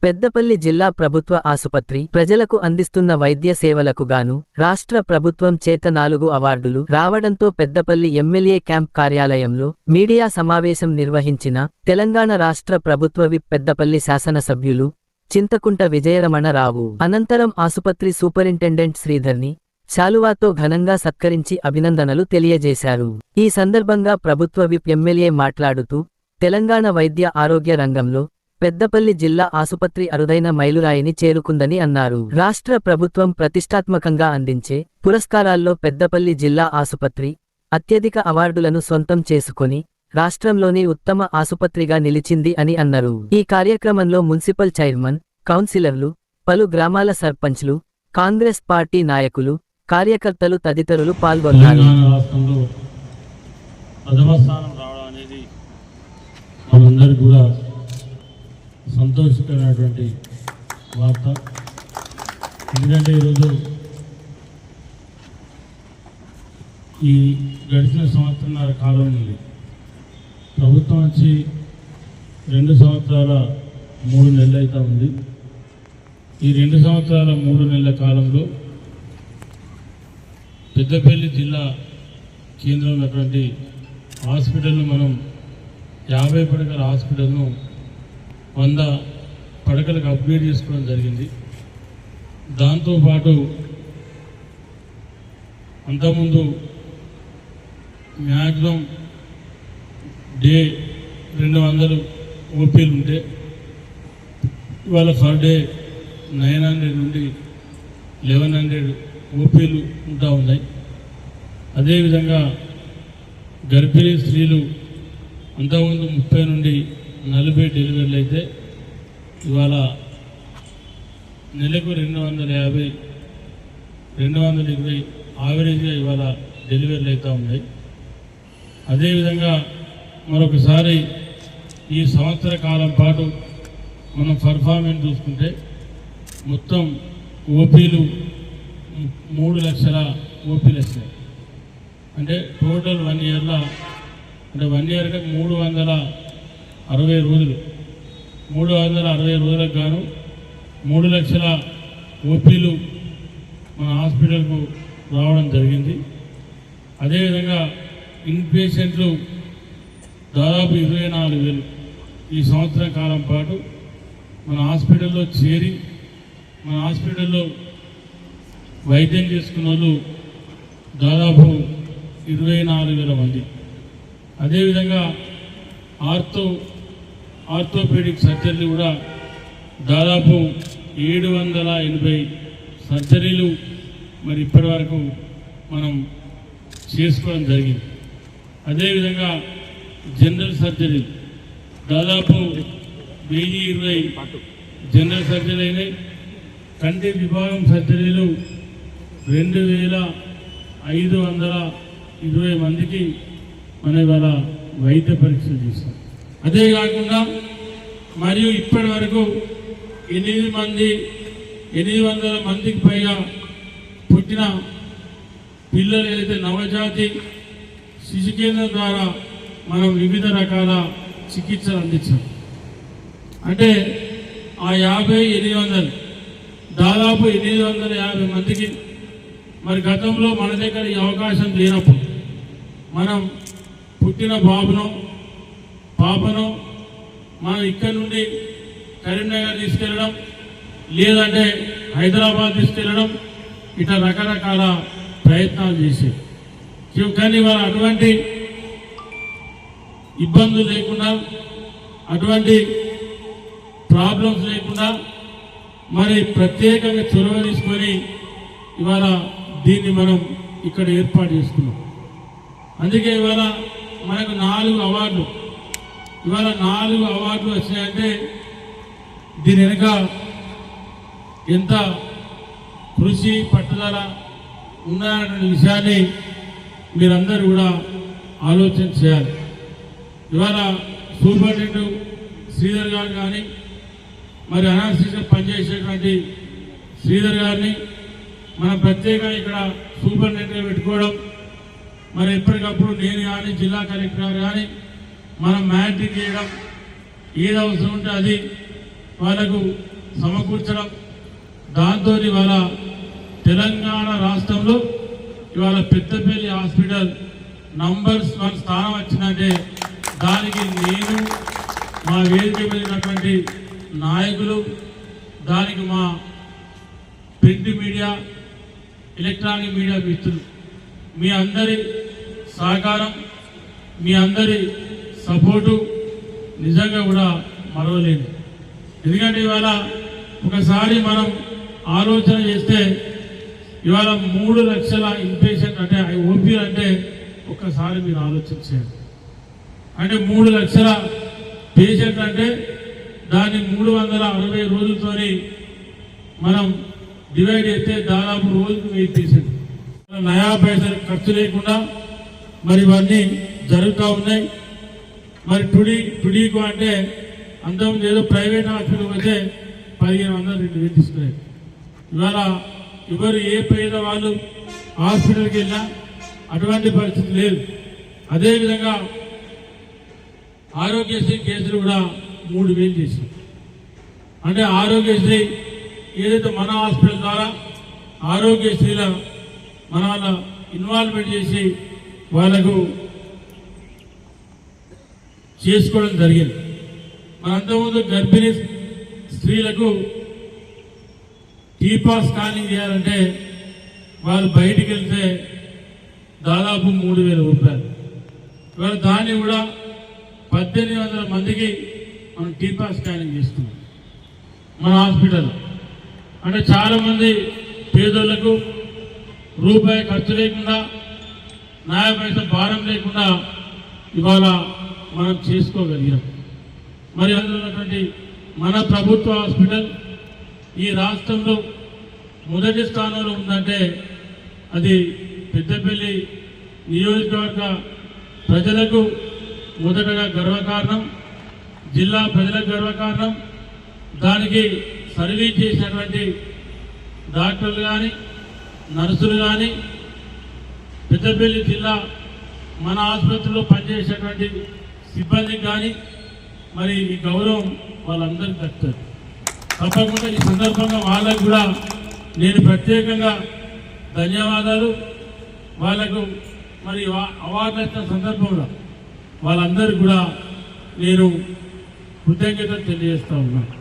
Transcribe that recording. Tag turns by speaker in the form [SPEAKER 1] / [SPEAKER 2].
[SPEAKER 1] పెద్దపల్లి జిల్లా ప్రభుత్వ ఆసుపత్రి ప్రజలకు అందిస్తున్న వైద్య సేవలకు గాను రాష్ట్ర ప్రభుత్వం చేత 4 అవార్డులు రావడంతో పెద్దపల్లి ఎమ్మెల్యే క్యాంప్ కార్యాలయంలో మీడియా సమావేశం నిర్వహించిన తెలంగాణ రాష్ట్ర ప్రభుత్వ విప్ పెద్దపల్లి శాసనసభ్యులు చింతకుంట విజయరమణరావు అనంతరం ఆసుపత్రి సూపరింటెండెంట్ శ్రీధర్ని శాలువాతో ఘనంగా సత్కరించి అభినందనలు తెలియజేశారు. ఈ సందర్భంగా ప్రభుత్వ విప్ ఎమ్మెల్యే మాట్లాడుతూ తెలంగాణ వైద్య ఆరోగ్య రంగంలో పెద్దపల్లి జిల్లా ఆసుపత్రి అరుదైన మైలురాయిని చేరుకుందని అన్నారు. రాష్ట్ర ప్రభుత్వం ప్రతిష్టాత్మకంగా అందించే పురస్కారాల్లో పెద్దపల్లి జిల్లా ఆసుపత్రి అత్యధిక అవార్డులను సొంతం చేసుకొని రాష్ట్రంలోని ఉత్తమ ఆసుపత్రిగా నిలిచింది అని అన్నారు. ఈ కార్యక్రమంలో మున్సిపల్ చైర్మన్, కౌన్సిలర్లు, పలు గ్రామాల సర్పంచ్లు, కాంగ్రెస్ పార్టీ నాయకులు, కార్యకర్తలు తదితరులు పాల్గొన్నారు.
[SPEAKER 2] సంతోషకరమైనటువంటి వార్త. ఎందుకంటే ఈరోజు ఈ గడిచిన సంవత్సరాల కాలం నుండి ప్రభుత్వం వచ్చి 2 సంవత్సరాల 3 నెలలు అయితే ఉంది. ఈ 2 సంవత్సరాల 3 నెలల కాలంలో పెద్దపల్లి జిల్లా కేంద్రంలో ఉన్నటువంటి హాస్పిటల్ను మనం 50 పడకల హాస్పిటల్ను 100 పడకలకు అప్గ్రేడ్ చేసుకోవడం జరిగింది. దాంతోపాటు అంతకుముందు మ్యాక్సిమం డే 200 ఓపీలు ఉంటే ఇవాళ పర్ డే 900 నుండి 1100 ఓపీలు ఉంటా ఉన్నాయి. అదేవిధంగా గర్భిణీ స్త్రీలు అంతకుముందు 30 నుండి 40 డెలివరీలు అయితే ఇవాళ నెలకు 250, 220 యావరేజ్గా ఇవాళ డెలివరీలు అవుతూ ఉన్నాయి. అదేవిధంగా మరొకసారి ఈ సంవత్సర కాలం పాటు మనం పర్ఫార్మెన్స్ చూసుకుంటే మొత్తం ఓపీలు 3 లక్షల ఓపీలు వస్తాయి. అంటే టోటల్ 1 ఇయర్లో అంటే 1 ఇయర్గా 360 రోజులు 360 రోజులకు గాను 3 లక్షల ఓపీలు మన హాస్పిటల్కు రావడం జరిగింది. అదేవిధంగా ఇన్పేషెంట్లు దాదాపు 24,000 ఈ సంవత్సరం కాలం పాటు మన హాస్పిటల్లో చేరి మన హాస్పిటల్లో వైద్యం చేసుకున్న వాళ్ళు దాదాపు 24,000 మంది. అదేవిధంగా ఆర్థోపెడిక్ సర్జరీలు కూడా దాదాపు 780 సర్జరీలు మరి ఇప్పటి వరకు మనం చేసుకోవడం జరిగింది. అదేవిధంగా జనరల్ సర్జరీ దాదాపు 1020 జనరల్ సర్జరీ అయినాయి. కంటి విభాగం సర్జరీలు 2,520 మందికి మన ఇవాళ వైద్య పరీక్షలు చేస్తాం. అదే కాకుండా మరియు ఇప్పటి వరకు 800 మందికి పైగా పుట్టిన పిల్లలు ఏదైతే నవజాతి శిశు కేంద్రం ద్వారా మనం వివిధ రకాల చికిత్సలు అందించాం. అంటే ఆ 800 దాదాపు 850 మందికి మరి గతంలో మన దగ్గర ఈ అవకాశం లేనప్పుడు మనం పుట్టిన బాబునో పాపనో మనం ఇక్కడ నుండి కరీంనగర్ తీసుకెళ్ళడం లేదంటే హైదరాబాద్ తీసుకెళ్ళడం ఇట్లా రకరకాల ప్రయత్నాలు చేసే. కానీ వాళ్ళు అటువంటి ఇబ్బందులు లేకుండా అటువంటి ప్రాబ్లమ్స్ లేకుండా మరి ప్రత్యేకంగా చొరవ తీసుకొని ఇవాళ దీన్ని మనం ఇక్కడ ఏర్పాటు చేసుకున్నాం. అందుకే ఇవాళ మనకు 4 అవార్డులు వచ్చినాయంటే దీని వెనుక ఎంత కృషి పట్టుదల ఉన్నాయనే విషయాన్ని మీరందరూ కూడా ఆలోచన చేయాలి. ఇవాళ సూపరింటెండెంట్ శ్రీధర్ గారు కానీ మరి అనాథసిగా పనిచేసేటువంటి శ్రీధర్ గారిని మనం ప్రత్యేకంగా ఇక్కడ సూపరింటెండెంట్గా పెట్టుకోవడం, మరి ఎప్పటికప్పుడు నేను కానీ జిల్లా కలెక్టర్ గారు కానీ మనం మ్యాట్రింగ్ చేయడం, ఏది అవసరం ఉంటే అది వాళ్ళకు సమకూర్చడం, దాంతో ఇవాళ తెలంగాణ రాష్ట్రంలో ఇవాళ పెద్దపల్లి హాస్పిటల్ నంబర్ 1 స్థానం వచ్చిందంటే దానికి నేను, మా వేదిక మీద ఉన్నటువంటి నాయకులు, దానికి మా ప్రింట్ మీడియా, ఎలక్ట్రానిక్ మీడియా మిత్రులు, మీ అందరి సహకారం, మీ అందరి సపోర్టు నిజంగా కూడా మరవలేదు. ఎందుకంటే ఇవాళ ఒకసారి మనం ఆలోచన చేస్తే ఇవాళ 3 లక్షల ఇన్పేషెంట్ అంటే ఓపీ అంటే ఒక్కసారి మీరు ఆలోచించారు. అంటే 3 లక్షల పేషెంట్ అంటే దాన్ని 360 రోజులతోని మనం డివైడ్ చేస్తే దాదాపు రోజుకు 1000 పేషెంట్. నయా పైసలు ఖర్చు లేకుండా మరి ఇవన్నీ జరుగుతూ ఉన్నాయి. మరి టుడీకు అంటే అంతకుముందు ఏదో ప్రైవేట్ హాస్పిటల్ అయితే 1500-2000 తీసుకునేది. ఇవాళ ఎవరు ఏ పేద వాళ్ళు హాస్పిటల్కి వెళ్ళినా అటువంటి పరిస్థితి లేదు. అదేవిధంగా ఆరోగ్యశ్రీ కేసులు కూడా 3000 చేశారు. అంటే ఆరోగ్యశ్రీ ఏదైతే మన హాస్పిటల్ ద్వారా ఆరోగ్యశ్రీల మన వాళ్ళ ఇన్వాల్వ్మెంట్ చేసి వాళ్ళకు చేసుకోవడం జరిగింది. మన అంతకుముందు గర్భిణీ స్త్రీలకు టీపా స్కానింగ్ చేయాలంటే వాళ్ళు బయటికి వెళ్తే దాదాపు 3000 రూపాయలు. ఇవాళ దాన్ని కూడా 1800 మందికి మనం టీపా స్కానింగ్ చేస్తున్నాం మన హాస్పిటల్. అంటే చాలామంది పేదోళ్లకు రూపాయి ఖర్చు లేకుండా, నయా పైసా భారం లేకుండా ఇవాళ మనం చేసుకోగలిగాం. మరి అందులో ఉన్నటువంటి మన ప్రభుత్వ హాస్పిటల్ ఈ రాష్ట్రంలో మొదటి స్థానంలో ఉందంటే అది పెద్దపల్లి నియోజకవర్గ ప్రజలకు మొదటగా గర్వకారణం, జిల్లా ప్రజలకు గర్వకారణం. దానికి సర్వీస్ చేసినటువంటి డాక్టర్లు కానీ, నర్సులు కానీ, పెద్దపల్లి జిల్లా మన ఆసుపత్రిలో పనిచేసేటువంటి సిబ్బందికి కానీ మరి ఈ గౌరవం వాళ్ళందరికీ దక్కుతుంది. తప్పకుండా ఈ సందర్భంగా వాళ్ళకు కూడా నేను ప్రత్యేకంగా ధన్యవాదాలు. వాళ్ళకు మరి అవార్డులు ఇచ్చిన సందర్భంలో వాళ్ళందరికీ కూడా నేను కృతజ్ఞతలు తెలియజేస్తా ఉన్నాను.